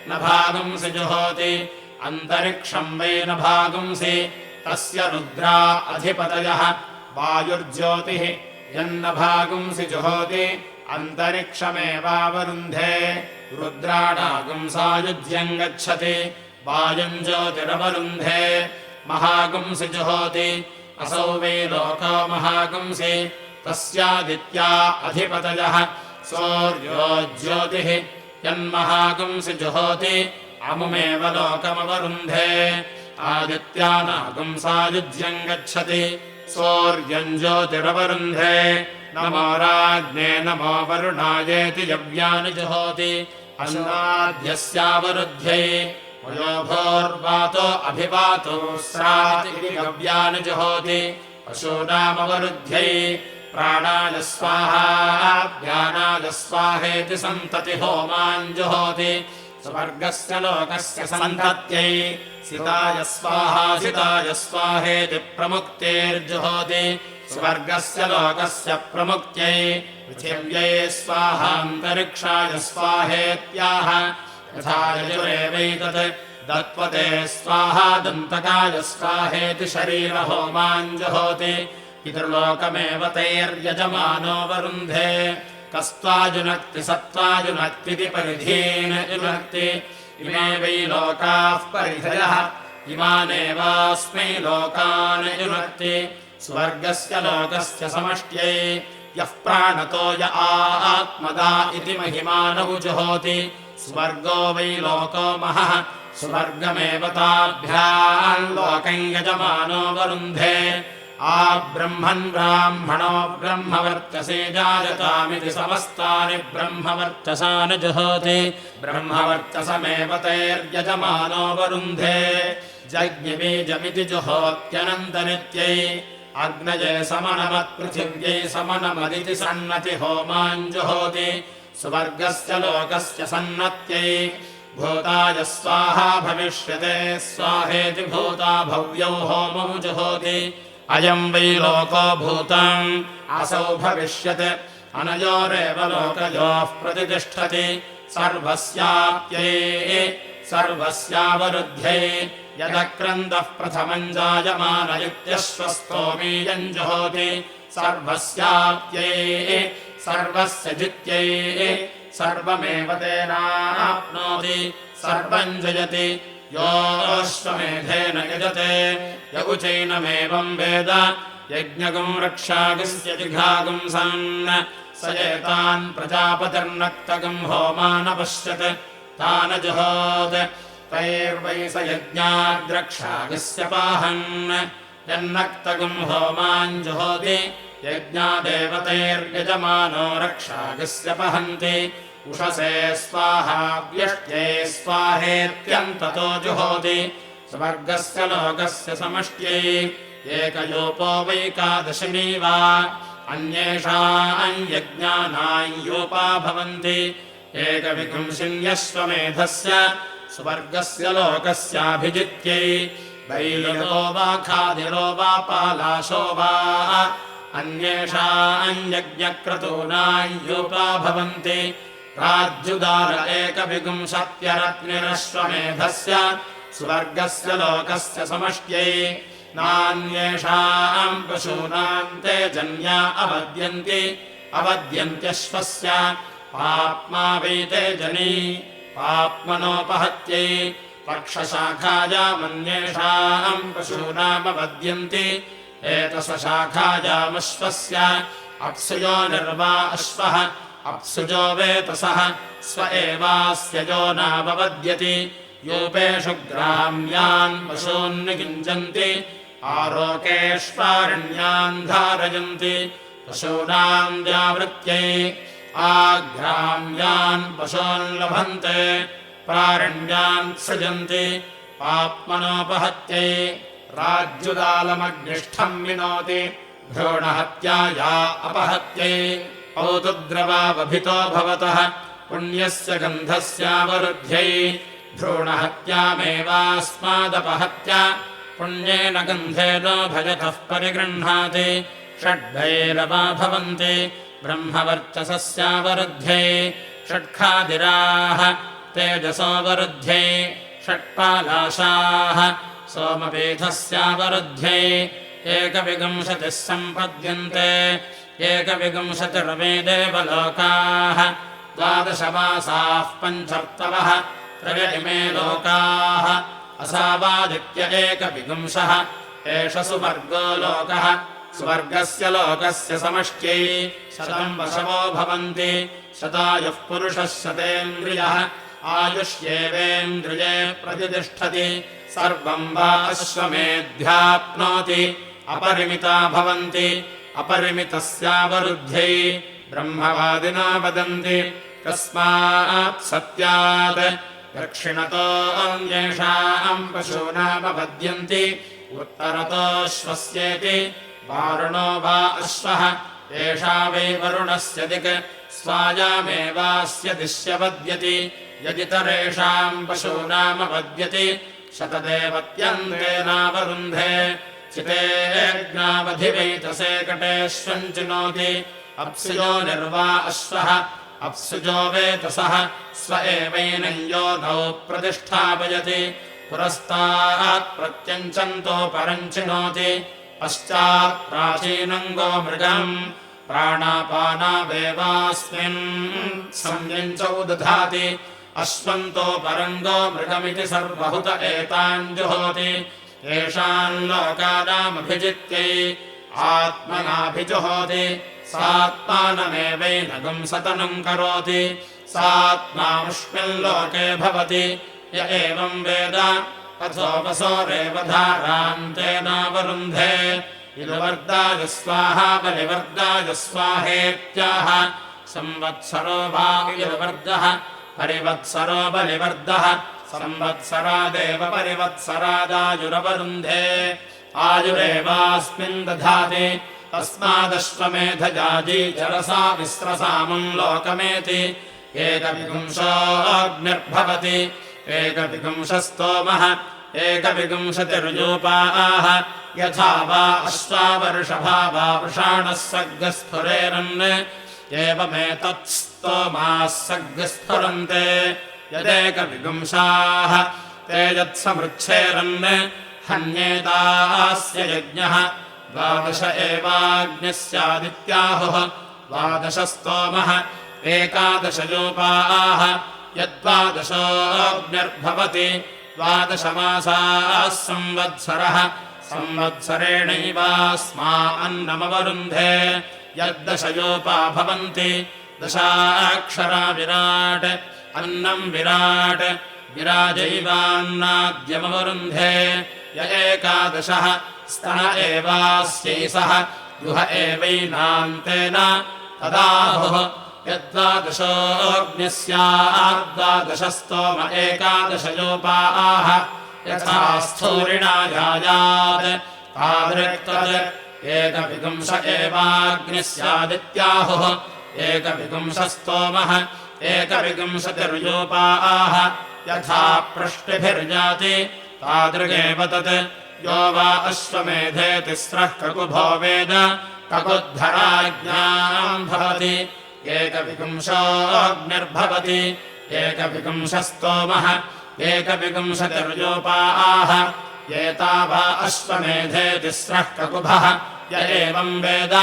न भागुंसि जुहोति अन्तरिक्षम् वै न भागुंसि तस्य रुद्रा अधिपतयः वायुर्ज्योतिः यन्न भागुंसि जुहोति अन्तरिक्षमेवावरुन्धे रुद्राणागुम् सायुज्यम् गच्छति वायुम् ज्योतिरवरुन्धे महागुंसि जुहोति असौ वै लोको महागुंसि तस्यादित्या अधिपतयः सूर्यो ज्योतिः यन्महागुंसि जुहोति अमुमेव लोकमवरुन्धे आदित्यानागुम् सायुज्यम् गच्छति सूर्यम् ज्योतिरवरुन्धे नमो राज्ञे नमो वरुणायेति यव्यानि जुहोति अन्नाद्यस्यावरुध्यै वयोभोर्वातो अभिवातो स्रातिति गव्यानि जुहोति पशूनामवरुध्यै प्राणाय स्वाहा ज्ञानाय स्वाहेति सन्तति होमान् जुहोति स्वर्गस्य लोकस्य सन्तत्यै सिताय स्वाहा सिताय स्वाहेति प्रमुक्तेर्जुहोति स्वर्गस्य लोकस्य प्रमुक्त्यै पृथिव्यै स्वाहान्तरिक्षाय स्वाहेत्याह यथा यजुरेवैतत् दत्वते स्वाहा दन्तकाय स्वाहेति शरीरहोमान् जुहोति पितृलोकमेव तैर्यजमानो वरुन्धे कस्त्वाजुनक्ति सत्त्वाजुनक्तिति परिधीन् युनक्ति इमे वै लोकाः परिधयः इमानेवास्मै लोकान् युनक्ति स्वर्गस्य लोकस्य समष्ट्यै यः प्राणतो य आत्मदा इति महिमानौ जुहोति स्वर्गो वै लोको महः स्वर्गमेव ताभ्याम् लोकम् यजमानो वरुन्धे आब्रह्मन् ब्राह्मणो ब्रह्मवर्चसे जायतामिति समस्तानि ब्रह्मवर्चसानि जुहोति ब्रह्मवर्चसमेव तैर्यजमानो वरुन्धे जज्ञबीजमिति जुहोत्यनन्तनित्यै अग्नये समनमत्पृथिव्यै समनमदिति सन्नति होमान् जुहोति स्वर्गस्य लोकस्य सन्नत्यै भूताय स्वाहा भविष्यते स्वाहेति भूता भव्यौ होमौ जुहोति अयम् वै लोको भूतम् असौ भविष्यत् अनयोरेव लोकयोः प्रतिष्ठति सर्वस्याप्यै सर्वस्यावरुध्यै यदक्रन्दः प्रथमम् जायमान इत्यश्वस्तोमीयम् जुहोति सर्वस्याप्यै सर्वस्य जित्यै सर्वमेव तेनाप्नोति सर्वम् जयति योऽश्वमेधेन यजते यगुचैनमेवम् वेद यज्ञगुम् रक्षागस्य जिघागुम् सन् स एतान् प्रजापतिर्नक्तगुम् होमानपश्यत् तान जुहोत् तैर्वै स यज्ञाद्रक्षागस्य पाहन् यन्नक्तगुम् होमान् जुहोति यज्ञादेवतैर्यजमानो रक्षागस्य पहन्ति उषसे स्वाहा व्यष्ट्यै स्वाहेत्यन्ततो जुहोति स्वर्गस्य लोकस्य समष्ट्यै एकयोपो वैकादशिनी वा अन्येषाम् यज्ञानाम् योपा भवन्ति एकविपुंसिन्यश्वमेधस्य स्वर्गस्य लोकस्याभिजित्यै वैलो वा खादिरो वा पालाशो वा अन्येषाम् यज्ञक्रतूनाम् योपा भवन्ति राज्युदार एकविपुंशत्यरत्निरश्वमेधस्य स्वर्गस्य लोकस्य समष्ट्यै नान्येषाम् पशूनाम् ते जन्या अवद्यन्ति अवद्यन्त्यश्वस्य पाप्मा वै ते जनी पाप्मनोपहत्यै पक्षशाखायामन्येषाम् पशूनामवद्यन्ति एतस्शाखायामश्वस्य अप्सुजो निर्वा अश्वः अप्सुजो वेतसः स्व एवास्य यो नाववद्यति यूपेषु ग्राम्यान् पशून् निकिञ्चन्ति आरोकेष्वारण्यान् धारयन्ति पशूनाम् व्यावृत्यै आग्राम्यान् पशून् लभन्ते प्रारण्यान् सृजन्ति पाप्मनोपहत्यै राज्युदालमग्निष्ठम् विनोति भ्रूणहत्याया अपहत्यै औतुद्रवावभितो भवतः पुण्यस्य गन्धस्यावरुध्यै भ्रूणहत्यामेवास्मादपहत्य पुण्येन गन्धेन भजतः परिगृह्णाति षड्भैरवा भवन्ति ब्रह्मवर्चसस्यावरुध्ये षट्खादिराः तेजसोऽवरुध्ये षट्पालाशाः सोमपीठस्यावरुध्ये एकविंशतिः सम्पद्यन्ते एकविंशतिर्वे देवलोकाः 12 मासाः पञ्चर्तवः त्रय इमे लोकाः असावादित्य एकविंशः एष सुवर्गो लोकः स्वर्गस्य लोकस्य समष्ट्यै 100 वशवो भवन्ति शतायुः पुरुषः शतेन्द्रियः आयुष्येवेन्द्रिये प्रतिष्ठति सर्वम् वा अश्वमेध्याप्नोति अपरिमिता भवन्ति अपरिमितस्यावरुद्ध्यै ब्रह्मवादिना वदन्ति कस्मात् सत्यात् दक्षिणतो अन्येषाम् पशूनामवद्यन्ति उत्तरतोऽश्वस्येति वारुणो वा अश्वः एषा वै वरुणस्य दिक् स्वायामेवास्य दिश्यवद्यति यदितरेषाम् पशूनामवद्यति शतदेवत्यन्तेनावरुन्धे चितेऽग्नावधिवैतसे कटेष्वम् चिनोति अप्सुजो निर्वा अश्वः अप्सुजो वेतसः स्व एवैनं योनौ प्रतिष्ठापयति पुरस्तात् प्रत्यञ्चन्तो परम् चिनोति पश्चात् प्राचीनम् गोमृगम् प्राणापानावेवास्मिन् संयञ्चौ दधाति अश्वन्तो परम् गोमृगमिति सर्वहुत एतान् जुहोति येषाम् लोकानामभिजित्यै आत्मनाभिजुहोति सात्मानमेवैनगम् सतनम् करोति सात्मामुष्मिल्लोके भवति य एवम् वेद अथो वसोरेव धारान्तेनावरुन्धे इदुवर्गाय स्वाहा बलिवर्गाय स्वाहेत्याह संवत्सरो वा इदुवर्गः परिवत्सरो बलिवर्गः संवत्सरादेव परिवत्सरादायुरवरुन्धे आयुरेवास्मिन् दधाति तस्मादश्वमेधजाजी जरसा विस्रसामम् लोकमेति एकविंशोऽग्निर्भवति एकविंशस्तोमः एकविंशतिर्यूपाः यथा वा अश्वावर्षभा वा वृषाणः सर्गस्फुरेरन् एवमेतत्स्तोमाः सर्गस्फुरन्ते यदेकविंशाः ते यत्समृच्छेरन् हन्येतास्य यज्ञः 12 एवाग्निस्यादित्याहुः 12 स्तोमः 11 यूपाः यद्वादशोऽग्निर्भवति 12 मासाः संवत्सरः संवत्सरेणैवास्मा अन्नमवरुन्धे यद्दश यूपा भवन्ति 10 अक्षरा विराट् अन्नम् विराट् विराजैवान्नाद्यमवरुन्धे य 11 स्तन एवास्यैसः युह एवैनान्तेन तदाहुः यद्वादशोऽग्निः स्याद्12 स्तोम 11 यूपाः यथा स्थूरिणा जायात् तादृक्तद् एकविंश एवाग्निः स्यादित्याहुः एकविंशस्तोमः एकविंशतिर्यूपाः यथा पृष्टिभिर्जाति तादृगेव तत् यो वा अश्वमेधे तिस्रः ककुभो वेद ककुद्धराज्ञाम् भवति एकविंशोऽग्निर्भवति एकविंशस्तोमः एकविंशतिर्यूपाः एता वा अश्वमेधे तिस्रः ककुभः य एवम् वेद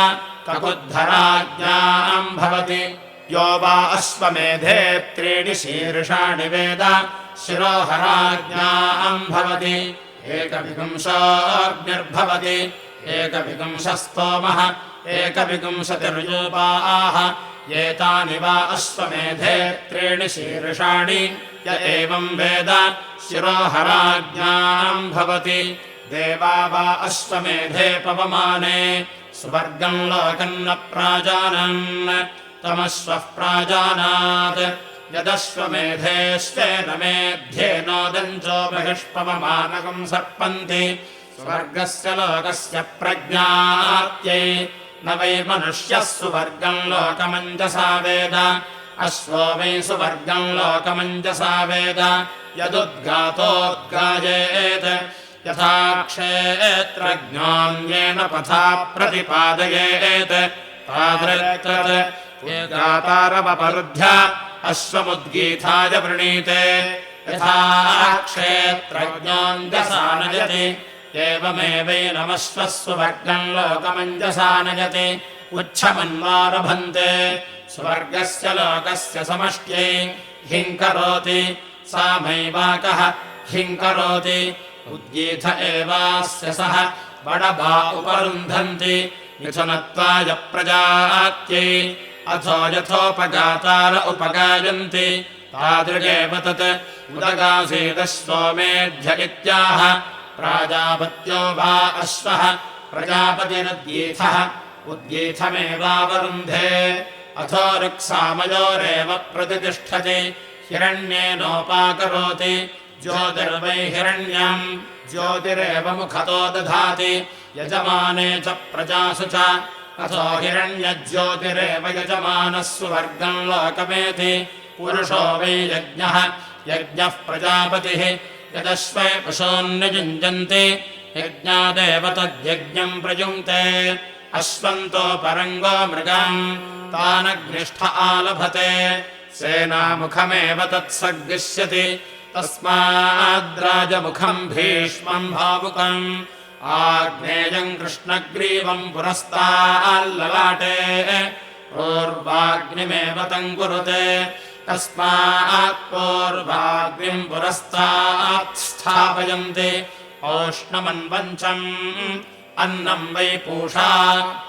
ककुद्धराज्ञाम् भवति यो वा अश्वमेधे 3 शीर्षाणि वेद शिरोहराज्ञाम् भवति एकविंशोऽग्निर्भवति एकविंशस्तोमः एकविंशतिर्यूपाः एतानि वा अश्वमेधे 3 शीर्षाणि य एवम् वेद शिरोहराज्ञाम् भवति देवा वा अश्वमेधे पवमाने सुवर्गम् लोकम् न प्राजानन् तमश्वः प्राजानात् यदश्वमेधेश्वेन मेध्येनोदञ्चो बहिष्पवमानकम् सर्पन्ति स्वर्गस्य लोकस्य प्रज्ञात्यै न वै मनुष्यः सुवर्गम् लोकमञ्जसा वेद अश्वो वै सुवर्गम् लोकमञ्जसा वेद यदुद्गातोद्गायेत् यथा क्षेत्रज्ञान्येन पथा प्रतिपादयेत् तादृक्तत् गातारमपरुध्य अश्वमुद्गीताय वृणीते यथा क्षेत्रज्ञोऽञ्जसानयति एवमेवैनमश्वस्वर्गम् लोकमञ्जसानयति उच्छमन्वारभन्ते स्वर्गस्य लोकस्य समष्ट्यै हिङ्करोति सामैवाकः हिङ्करोति उद्गीत एवास्य सह बडबा उपरुन्धन्ति मिथुनत्वाय प्रजात्यै अथो यथोपगातार उपगायन्ति तादृगेव तत् उदगासीदश्वमेध्य इत्याह प्राजापत्यो वा अश्वः प्रजापतिरुद्गीथः उद्गीथमेवावरुन्धे अथो ऋक्सामयोरेव प्रतितिष्ठति हिरण्येनोपाकरोति ज्योतिर्वै हिरण्यम् ज्योतिरेव मुखतो दधाति यजमाने च प्रजासु च अथो हिरण्यज्योतिरेव यजमानः सुवर्गम् लोकमेति पुरुषो वै यज्ञः यज्ञः प्रजापतिः यदश्वै पशून्ययुञ्जन्ति यज्ञादेव तद्यज्ञम् प्रयुङ्क्ते अश्वन्तो परङ्गो मृगम् तानग्निष्ठ आलभते सेनामुखमेव तत्सर्गिष्यति तस्माद्राजमुखम् भीष्मम् भावुकम् आग्नेयम् कृष्णग्रीवम् पुरस्ताल्ललाटे पूर्वाग्निमेव तम् कुरुते तस्मात् पूर्वाग्निम् पुरस्तात् स्थापयन्ति औष्णमन्वञ्चम् अन्नम् वै पूषा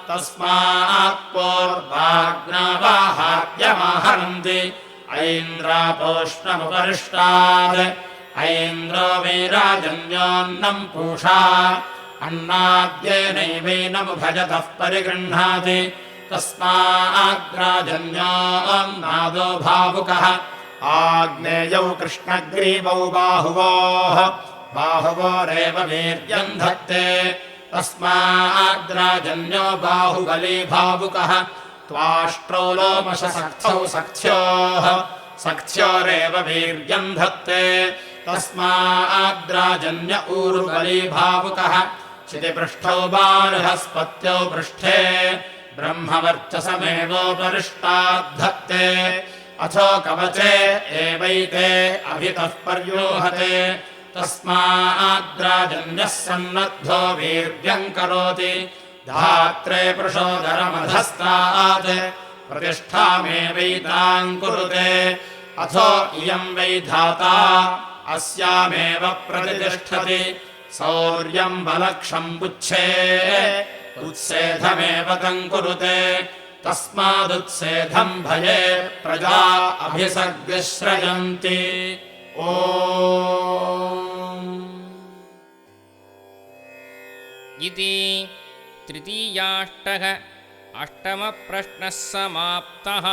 तस्मात् पूर्वाग्नावाहार्यमाहरन्ति ऐन्द्रापोष्णमुपरिष्टात् ऐन्द्रो वै राजन्योऽन्नम् पूषा अन्नाद्येनैवैनमुभजतः परिगृह्णाति तस्माद्राजन्योऽन्नादो भावुकः आग्नेयौ कृष्णग्रीवौ बाहुवोः बाहुवोरेव वीर्यम् धत्ते तस्माद्राजन्यो बाहुबली भावुकः त्वाष्ट्रौ लोमशसक्थौ सख्योः सख्योरेव वीर्यम् धत्ते तस्माद्राजन्य ऊरुबली भावुकः क्षितिपृष्ठौ बार्हस्पत्यौ पृष्ठे ब्रह्मवर्चसमेवोपरिष्टाद्धत्ते अथो कवचे एवैते अभितः पर्योहते तस्माद्राजन्यः सन्नद्धो वीर्यम् करोति धात्रे पृषोदरमधस्तात् प्रतिष्ठामेवैताम् कुरुते अथो इयम् वै धाता अस्यामेव प्रतितिष्ठति सौर्यम् बलक्षम् पुच्छे उत्सेधमेव तम् कुरुते तस्मादुत्सेधम् भये प्रजा अभिसर्गश्रयन्ति ॐ इति तृतीयाष्टः अष्टमप्रश्नः समाप्तः।